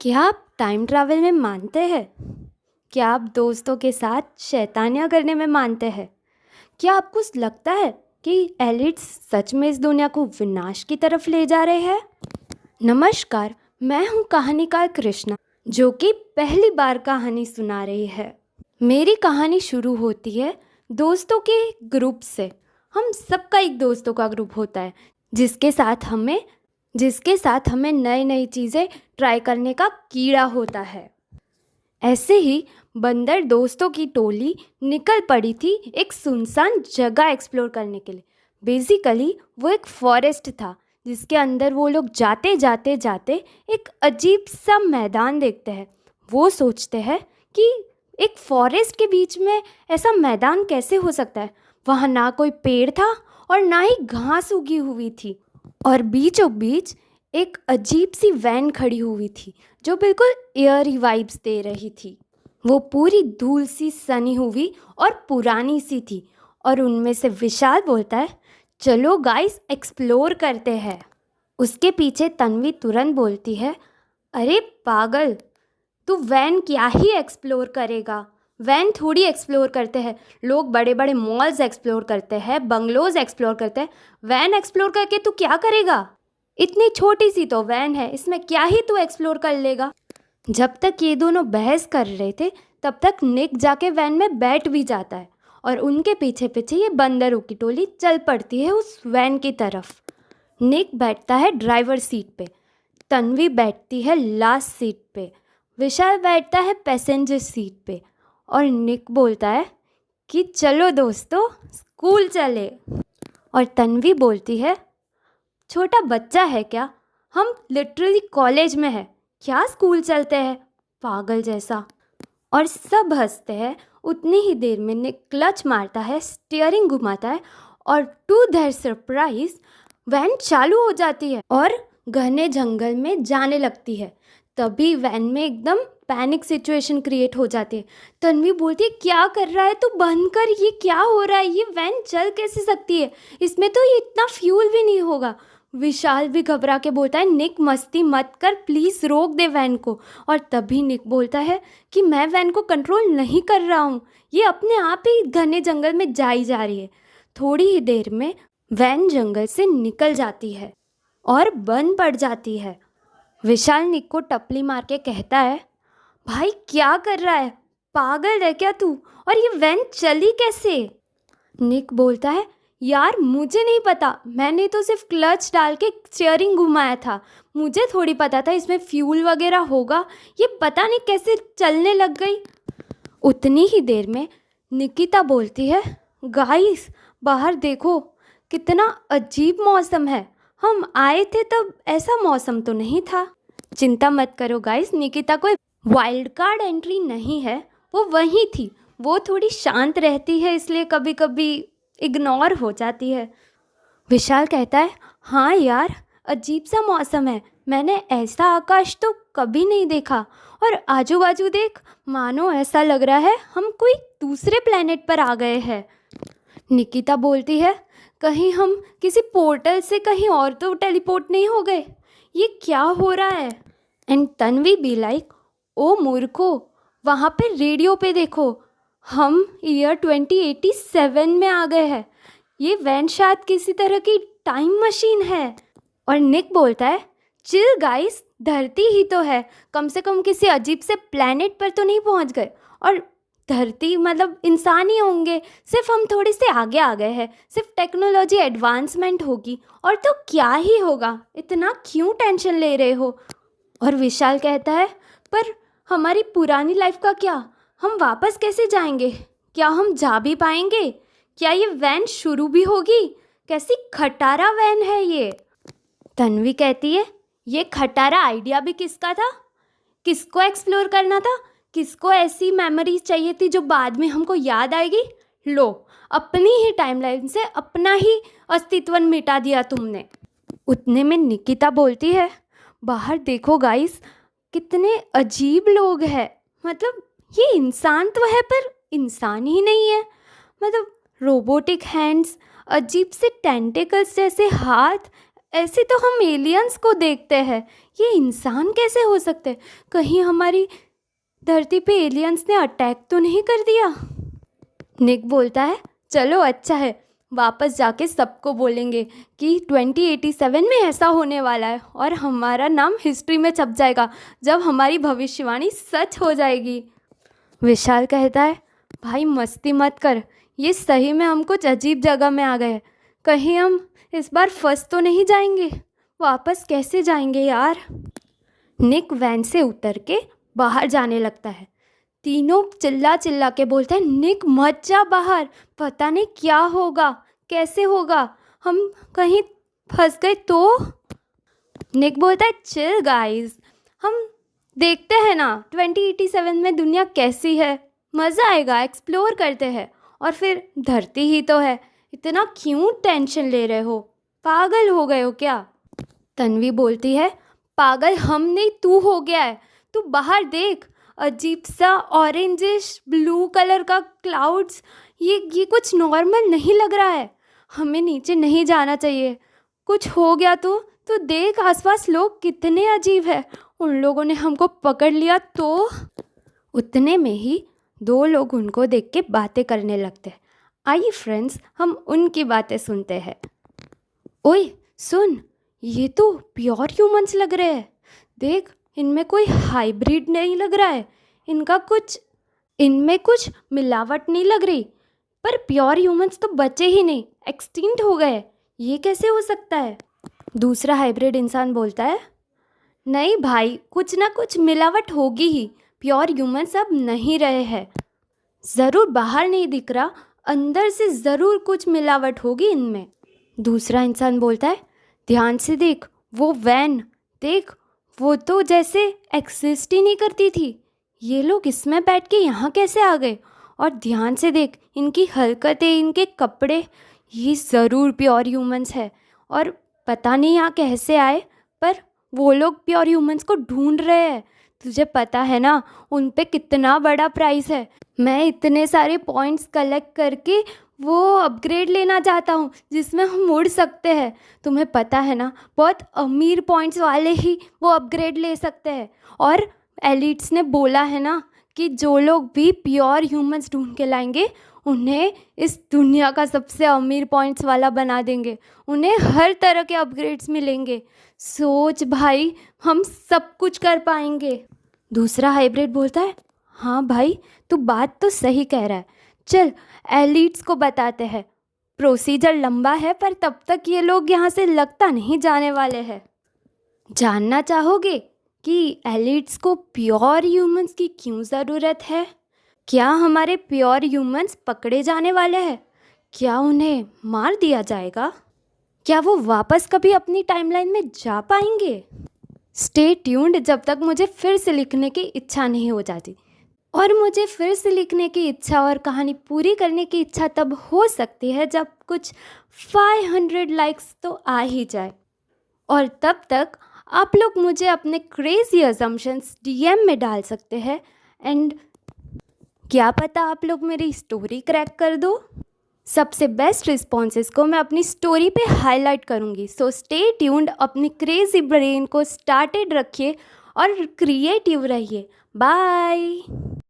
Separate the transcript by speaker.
Speaker 1: क्या आप time travel में मानते हैं? क्या आप दोस्तों के साथ शैतानियाँ करने में मानते हैं? क्या आपको लगता है कि एलिट्स सच में इस दुनिया को विनाश की तरफ ले जा रहे हैं? नमस्कार, मैं हूँ कहानीकार कृष्णा, जो कि पहली बार कहानी सुना रही है। मेरी कहानी शुरू होती है दोस्तों के ग्रुप से। हम सबका एक दोस्तों का ग्रुप होता है जिसके साथ हमें नई नई चीज़ें ट्राई करने का कीड़ा होता है। ऐसे ही बंदर दोस्तों की टोली निकल पड़ी थी एक सुनसान जगह एक्सप्लोर करने के लिए। बेसिकली वो एक फॉरेस्ट था जिसके अंदर वो लोग जाते जाते जाते एक अजीब सा मैदान देखते हैं। वो सोचते हैं कि एक फॉरेस्ट के बीच में ऐसा मैदान कैसे हो सकता है। वहाँ ना कोई पेड़ था और ना ही घास उगी हुई थी, और बीचों बीच एक अजीब सी वैन खड़ी हुई थी जो बिल्कुल एयरी वाइब्स दे रही थी। वो पूरी धूल सी सनी हुई और पुरानी सी थी, और उनमें से विशाल बोलता है, चलो गाइस एक्सप्लोर करते हैं। उसके पीछे तन्वी तुरंत बोलती है, अरे पागल, तू वैन क्या ही एक्सप्लोर करेगा। वैन थोड़ी एक्सप्लोर करते हैं, लोग बड़े बड़े मॉल्स एक्सप्लोर करते हैं, बंगलोज एक्सप्लोर करते हैं। वैन एक्सप्लोर करके तू क्या करेगा? इतनी छोटी सी तो वैन है, इसमें क्या ही तू एक्सप्लोर कर लेगा। जब तक ये दोनों बहस कर रहे थे तब तक निक जाके वैन में बैठ भी जाता है, और उनके पीछे पीछे ये बंदरों की टोली चल पड़ती है उस वैन की तरफ। निक बैठता है ड्राइवर सीट पे, तन्वी बैठती है लास्ट सीट पे, विशाल बैठता है पैसेंजर सीट पे, और निक बोलता है कि चलो दोस्तों स्कूल चले। और तन्वी बोलती है, छोटा बच्चा है क्या, हम लिटरली कॉलेज में है, क्या स्कूल चलते हैं, पागल जैसा। और सब हंसते हैं। उतनी ही देर में निक क्लच मारता है, स्टीयरिंग घुमाता है, और टू देयर सरप्राइज वैन चालू हो जाती है और घने जंगल में जाने लगती है। तभी वैन में एकदम पैनिक सिचुएशन क्रिएट हो जाती है। तन्वी बोलती है, क्या कर रहा है तू, बंद कर, ये क्या हो रहा है, ये वैन चल कैसे सकती है, इसमें तो ये इतना फ्यूल भी नहीं होगा। विशाल भी घबरा के बोलता है, निक मस्ती मत कर, प्लीज़ रोक दे वैन को। और तभी निक बोलता है कि मैं वैन को कंट्रोल नहीं कर रहा हूँ, ये अपने आप ही घने जंगल में जाई जा रही है। थोड़ी ही देर में वैन जंगल से निकल जाती है और बंद पड़ जाती है। विशाल निक को टपली मार के कहता है, भाई क्या कर रहा है, पागल है क्या तू, और ये वैन चली कैसे? निक बोलता है, यार मुझे नहीं पता, मैंने तो सिर्फ क्लच डाल के स्टीयरिंग घुमाया था, मुझे थोड़ी पता था इसमें फ्यूल वगैरह होगा, ये पता नहीं कैसे चलने लग गई। उतनी ही देर में निकिता बोलती है, गाइस बाहर देखो, कितना अजीब मौसम है, हम आए थे तब ऐसा मौसम तो नहीं था। चिंता मत करो गाइस, निकिता कोई वाइल्ड कार्ड एंट्री नहीं है, वो वहीं थी, वो थोड़ी शांत रहती है इसलिए कभी कभी इग्नोर हो जाती है। विशाल कहता है, हाँ यार अजीब सा मौसम है, मैंने ऐसा आकाश तो कभी नहीं देखा, और आजू बाजू देख, मानो ऐसा लग रहा है हम कोई दूसरे प्लेनेट पर आ गए हैं। निकिता बोलती है, कहीं हम किसी पोर्टल से कहीं और तो टेलीपोर्ट नहीं हो गए, ये क्या हो रहा है। एंड तन्वी बी लाइक, ओ मूर्खो, वहाँ पे रेडियो पे देखो, हम ईयर 2087 में आ गए हैं, ये वैन शायद किसी तरह की टाइम मशीन है। और निक बोलता है, चिल गाइस, धरती ही तो है, कम से कम किसी अजीब से प्लैनेट पर तो नहीं पहुंच गए, और धरती मतलब इंसान ही होंगे, सिर्फ हम थोड़ी से आगे आ गए हैं, सिर्फ टेक्नोलॉजी एडवांसमेंट होगी, और तो क्या ही होगा, इतना क्यों टेंशन ले रहे हो। और विशाल कहता है, पर हमारी पुरानी लाइफ का क्या, हम वापस कैसे जाएंगे, क्या हम जा भी पाएंगे, क्या ये वैन शुरू भी होगी, कैसी खटारा वैन है ये। तन्वी कहती है, ये खटारा आइडिया भी किसका था, किसको एक्सप्लोर करना था, किसको ऐसी मेमोरीज चाहिए थी जो बाद में हमको याद आएगी, लो अपनी ही टाइमलाइन से अपना ही अस्तित्व मिटा दिया तुमने। उतने में निकिता बोलती है, बाहर देखो गाइस, कितने अजीब लोग हैं, मतलब ये इंसान तो है पर इंसान ही नहीं है, मतलब रोबोटिक हैंड्स, अजीब से टेंटिकल्स जैसे हाथ, ऐसे तो हम एलियंस को देखते हैं, ये इंसान कैसे हो सकते हैं? कहीं हमारी धरती पे एलियंस ने अटैक तो नहीं कर दिया? निक बोलता है, चलो अच्छा है, वापस जाके सबको बोलेंगे कि 2087 में ऐसा होने वाला है और हमारा नाम हिस्ट्री में छप जाएगा जब हमारी भविष्यवाणी सच हो जाएगी। विशाल कहता है, भाई मस्ती मत कर, ये सही में हम कुछ अजीब जगह में आ गए। कहीं हम इस बार फंस तो नहीं जाएंगे? वापस कैसे जाएंगे यार? निक वैन से उतर के बाहर जाने लगता है। तीनों चिल्ला चिल्ला के बोलते हैं, निक मत जा बाहर, पता नहीं क्या होगा, कैसे होगा, हम कहीं फंस गए तो? निक बोलता है, चिल गाइस, हम देखते हैं ना 2087 में दुनिया कैसी है, मज़ा आएगा, एक्सप्लोर करते हैं। और फिर धरती ही तो है, इतना क्यों टेंशन ले रहे हो, पागल हो गए हो क्या? तन्वी बोलती है, पागल हम नहीं, तू हो गया है। तू बाहर देख, अजीब सा ऑरेंजिश ब्लू कलर का क्लाउड्स, ये कुछ नॉर्मल नहीं लग रहा है। हमें नीचे नहीं जाना चाहिए, कुछ हो गया तो देख आसपास लोग कितने अजीब है, उन लोगों ने हमको पकड़ लिया तो? उतने में ही दो लोग उनको देख के बातें करने लगते हैं। आइए फ्रेंड्स, हम उनकी बातें सुनते हैं। ओए सुन, ये तो प्योर ह्यूमंस लग रहे हैं, देख इनमें कोई हाइब्रिड नहीं लग रहा है, इनमें कुछ मिलावट नहीं लग रही। पर प्योर ह्यूमंस तो बचे ही नहीं, एक्सटिंक्ट हो गए, ये कैसे हो सकता है? दूसरा हाइब्रिड इंसान बोलता है, नहीं भाई, कुछ ना कुछ मिलावट होगी ही, प्योर ह्यूमंस अब नहीं रहे हैं। ज़रूर बाहर नहीं दिख रहा, अंदर से ज़रूर कुछ मिलावट होगी इनमें। दूसरा इंसान बोलता है, ध्यान से देख, वो वैन देख, वो तो जैसे एक्सिस्ट ही नहीं करती थी, ये लोग इसमें बैठ के यहाँ कैसे आ गए? और ध्यान से देख, इनकी हरकतें, इनके कपड़े, ये ज़रूर प्योर ह्यूमंस है। और पता नहीं यहाँ कैसे आए, पर वो लोग प्योर ह्यूमंस को ढूंढ रहे हैं। तुझे पता है ना उन पे कितना बड़ा प्राइस है। मैं इतने सारे पॉइंट्स कलेक्ट करके वो अपग्रेड लेना चाहता हूँ जिसमें हम उड़ सकते हैं। तुम्हें पता है ना, बहुत अमीर पॉइंट्स वाले ही वो अपग्रेड ले सकते हैं। और एलिट्स ने बोला है ना कि जो लोग भी प्योर ह्यूमंस ढूंढ के लाएंगे उन्हें इस दुनिया का सबसे अमीर पॉइंट्स वाला बना देंगे, उन्हें हर तरह के अपग्रेड्स मिलेंगे। सोच भाई, हम सब कुछ कर पाएंगे। दूसरा हाइब्रिड बोलता है, हाँ भाई, तू बात तो सही कह रहा है, चल एलिट्स को बताते हैं। प्रोसीजर लंबा है पर तब तक ये लोग यहाँ से लगता नहीं जाने वाले हैं। जानना चाहोगे कि एलिट्स को प्योर ह्यूमंस की क्यों ज़रूरत है? क्या हमारे प्योर ह्यूमंस पकड़े जाने वाले हैं? क्या उन्हें मार दिया जाएगा? क्या वो वापस कभी अपनी टाइमलाइन में जा पाएंगे? स्टे ट्यून्ड जब तक मुझे फिर से लिखने की इच्छा नहीं हो जाती। और मुझे फिर से लिखने की इच्छा और कहानी पूरी करने की इच्छा तब हो सकती है जब कुछ 500 लाइक्स तो आ ही जाए। और तब तक आप लोग मुझे अपने क्रेजी असम्पशंस डीएम में डाल सकते हैं एंड क्या पता आप लोग मेरी स्टोरी क्रैक कर दो। सबसे बेस्ट रिस्पॉन्सेस को मैं अपनी स्टोरी पे हाईलाइट करूँगी। सो स्टे ट्यून्ड, अपनी क्रेजी ब्रेन को स्टार्टेड रखिए और क्रिएटिव रहिए। बाय।